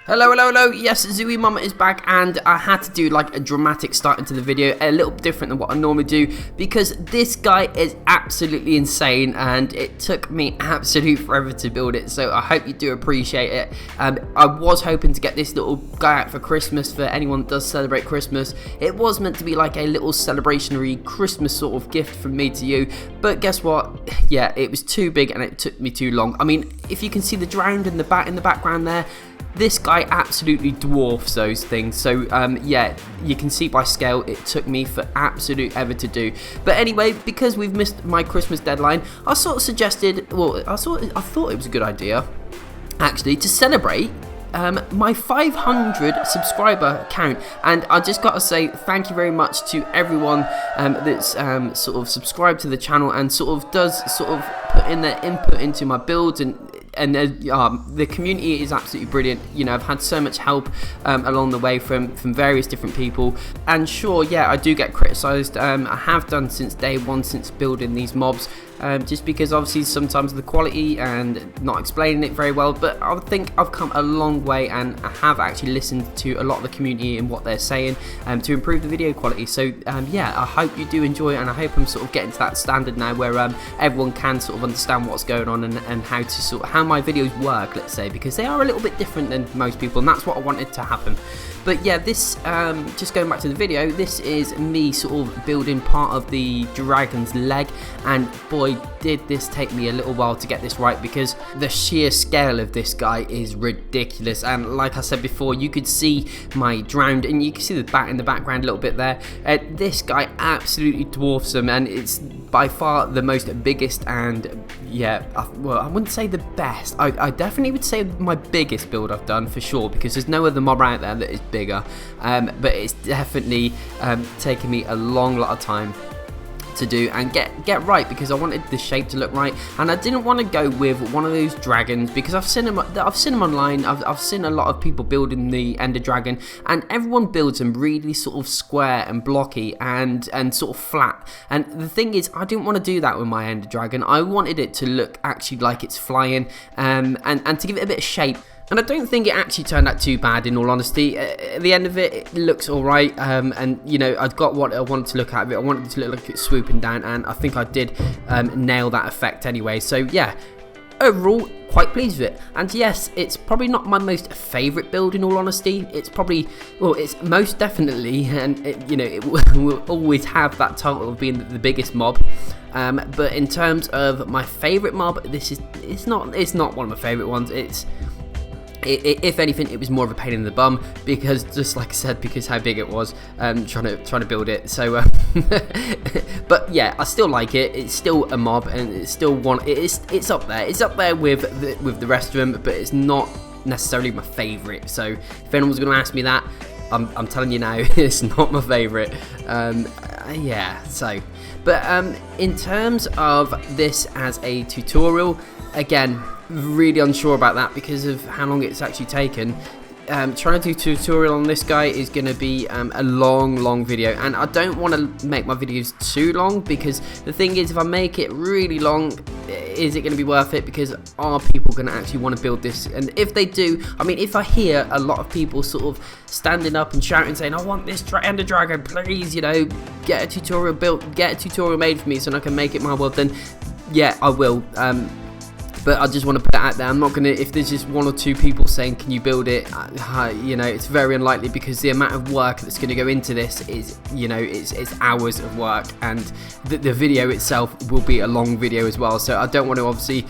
Hello, hello, hello, yes, zu-wii-mama is back, and I had to do like a dramatic start into the video, a little different than what I normally do, because this guy is absolutely insane, and it took me absolutely forever to build it, so I hope you do appreciate it. I was hoping to get this little guy out for Christmas, for anyone that does celebrate Christmas. It was meant to be like a little celebrationary Christmas sort of gift from me to you, but guess what, yeah, it was too big and it took me too long. I mean, if you can see the drowned in the background there, this guy absolutely dwarfs those things, so yeah, you can see by scale it took me for absolute ever to do. But anyway, because we've missed my Christmas deadline, I sort of suggested, well, I thought it was a good idea actually to celebrate my 500 subscriber count, and I just got to say thank you very much to everyone that's sort of subscribed to the channel and sort of does sort of put in their input into my builds, and the community is absolutely brilliant. You know, I've had so much help along the way from various different people, and sure, yeah, I do get criticised. I have done since day one, since building these mobs, just because obviously sometimes the quality and not explaining it very well, but I think I've come a long way, and I have actually listened to a lot of the community and what they're saying to improve the video quality. So yeah, I hope you do enjoy it, and I hope I'm sort of getting to that standard now where everyone can sort of understand what's going on and how to sort of, how my videos work, let's say, because they are a little bit different than most people, and that's what I wanted to happen. But yeah, this, just going back to the video, this is me sort of building part of the dragon's leg, and boy, did this take me a little while to get this right, because the sheer scale of this guy is ridiculous. And like I said before, you could see my drowned, and you can see the bat in the background a little bit there. This guy absolutely dwarfs them, and it's by far the most biggest, and yeah, well, I wouldn't say the best. I definitely would say my biggest build I've done for sure, because there's no other mob out there that is bigger, but it's definitely taken me a lot of time to do and get right, because I wanted the shape to look right, and I didn't want to go with one of those dragons, because I've seen them online. I've seen a lot of people building the Ender Dragon, and everyone builds them really sort of square and blocky and sort of flat. And the thing is, I didn't want to do that with my Ender Dragon. I wanted it to look actually like it's flying, and to give it a bit of shape. And I don't think it actually turned out too bad, in all honesty. At the end of it, it looks alright, and you know, I've got what I wanted to look out of it. I wanted it to look like it's swooping down, and I think I did nail that effect anyway. So yeah, overall, quite pleased with it. And yes, it's probably not my most favourite build, in all honesty. It's probably, well, it's most definitely, and it, you know, it will always have that title of being the biggest mob. But in terms of my favourite mob, it's not one of my favourite ones. If anything, it was more of a pain in the bum, because just like I said, because how big it was, trying to build it. So but yeah, I still like it. It's still a mob, and it's still one. It's up there. It's up there with the rest of them, but it's not necessarily my favourite. So if anyone's going to ask me that, I'm telling you now, it's not my favourite. Yeah. So, but in terms of this as a tutorial, again, really unsure about that because of how long it's actually taken. Trying to do a tutorial on this guy is going to be a long video, and I don't want to make my videos too long, because the thing is, if I make it really long, is it going to be worth it? Because are people going to actually want to build this? And if they do, I mean, if I hear a lot of people sort of standing up and shouting, saying, I want this Ender Dragon, please, you know, get a tutorial built, get a tutorial made for me so I can make it my world, then yeah, I will. But I just want to put that out there. I'm not going to, if there's just one or two people saying, can you build it, you know, it's very unlikely, because the amount of work that's going to go into this is, you know, it's hours of work, and the video itself will be a long video as well. So I don't want to obviously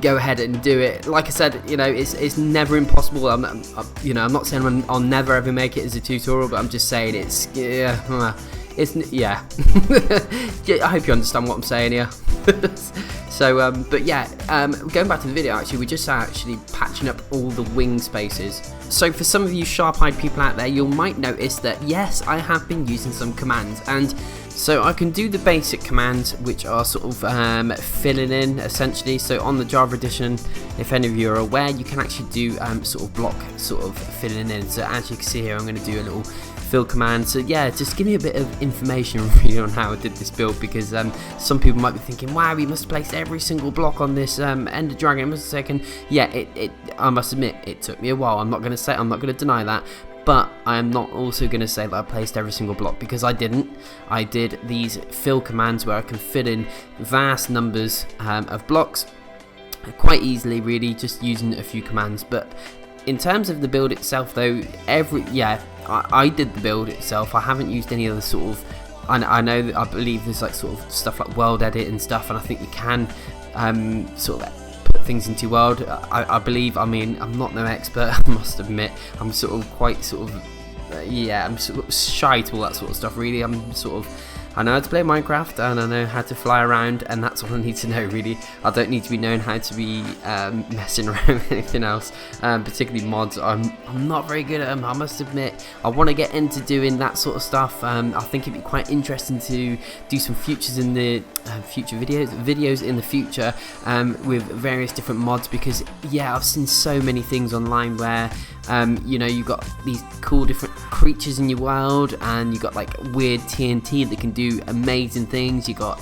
go ahead and do it. Like I said, you know, it's never impossible. I'm not saying I'll never ever make it as a tutorial, but I'm just saying it's, yeah. I hope you understand what I'm saying here. So, but yeah, going back to the video, actually, we're just actually patching up all the wing spaces. So for some of you sharp-eyed people out there, you might notice that, yes, I have been using some commands, and so I can do the basic commands, which are sort of filling in, essentially. So on the Java edition, if any of you are aware, you can actually do sort of block sort of filling in. So as you can see here, I'm going to do a little fill command. So yeah, just give me a bit of information really on how I did this build, because some people might be thinking, wow, we must place every single block on this Ender Dragon. It must have taken, yeah, I must admit it took me a while. I'm not going to deny that. But I am not also going to say that I placed every single block, because I didn't. I did these fill commands where I can fit in vast numbers of blocks quite easily, really, just using a few commands. But in terms of the build itself, though, I did the build itself. I haven't used any other sort of. I know that I believe there's like sort of stuff like world edit and stuff, and I think you can sort of things into world. I believe, I mean, I'm not no expert, I must admit. I'm sort of quite sort of I'm sort of shy to all that sort of stuff, really. I know how to play Minecraft, and I know how to fly around, and that's all I need to know, really. I don't need to be known how to be messing around with anything else, particularly mods. I'm not very good at them, I must admit. I want to get into doing that sort of stuff. I think it'd be quite interesting to do some futures in the future videos in the future with various different mods, because yeah, I've seen so many things online where you know, you've got these cool different creatures in your world, and you've got like weird TNT that can do amazing things. You got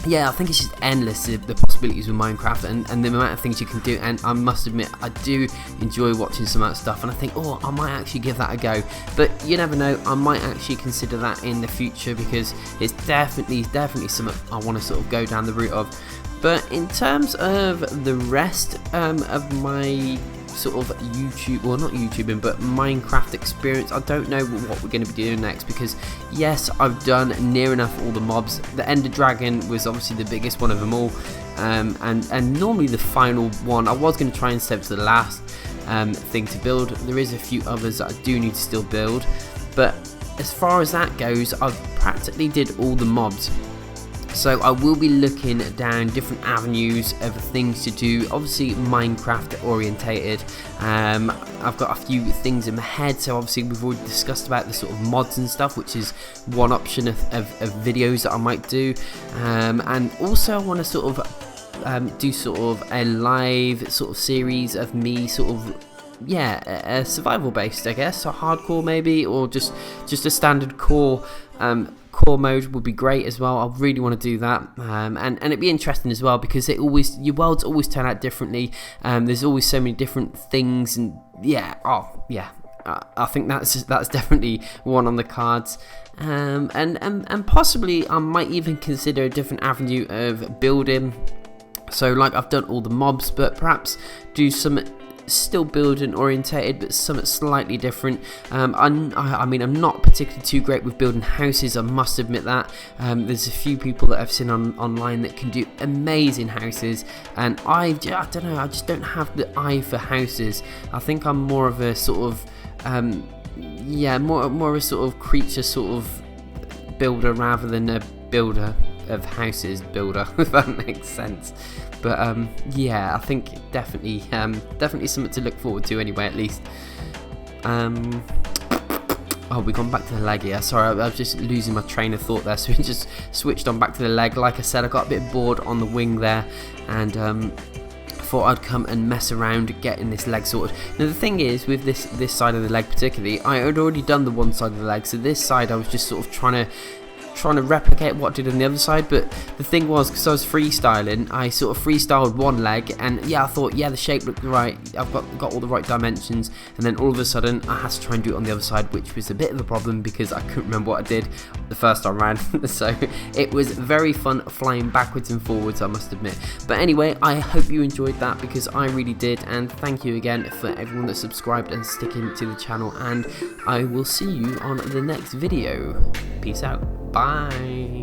yeah, I think it's just endless, the possibilities with Minecraft and the amount of things you can do. And I must admit, I do enjoy watching some of that stuff, and I think, oh, I might actually give that a go. But you never know, I might actually consider that in the future, because it's definitely something I want to sort of go down the route of. But in terms of the rest of my sort of YouTube, well, not YouTubing, but Minecraft experience, I don't know what we're going to be doing next, because yes, I've done near enough all the mobs. The Ender Dragon was obviously the biggest one of them all, and normally the final one. I was going to try and step to the last thing to build. There is a few others that I do need to still build, but as far as that goes, I've practically did all the mobs. So I will be looking down different avenues of things to do, obviously Minecraft orientated. I've got a few things in my head, so obviously we've already discussed about the sort of mods and stuff, which is one option of videos that I might do. And also I want to sort of do sort of a live sort of series of me sort of, yeah, survival based, I guess, so hardcore maybe, or just a standard core mode would be great as well. I really want to do that, and it'd be interesting as well, because your worlds always turn out differently. There's always so many different things, and yeah, I think that's definitely one on the cards. And possibly I might even consider a different avenue of building. So like, I've done all the mobs, but perhaps do some still building orientated, but something slightly different. I mean, I'm not particularly too great with building houses, I must admit that. There's a few people that I've seen online that can do amazing houses, and I don't know, I just don't have the eye for houses. I think I'm more of a sort of more of a sort of creature sort of builder rather than a builder of houses builder, if that makes sense. But yeah, I think definitely something to look forward to anyway, at least. Oh, we've gone back to the leg here. Sorry, I was just losing my train of thought there, so we just switched on back to the leg. Like I said, I got a bit bored on the wing there, and thought I'd come and mess around getting this leg sorted. Now the thing is, with this side of the leg particularly, I had already done the one side of the leg, so this side I was just sort of trying to replicate what I did on the other side. But the thing was, because I was freestyling, I sort of freestyled one leg, and yeah, I thought, yeah, the shape looked right, I've got all the right dimensions, and then all of a sudden I had to try and do it on the other side, which was a bit of a problem because I couldn't remember what I did the first time around. So it was very fun flying backwards and forwards, I must admit. But anyway, I hope you enjoyed that, because I really did, and thank you again for everyone that subscribed and sticking to the channel, and I will see you on the next video. Peace out. Bye.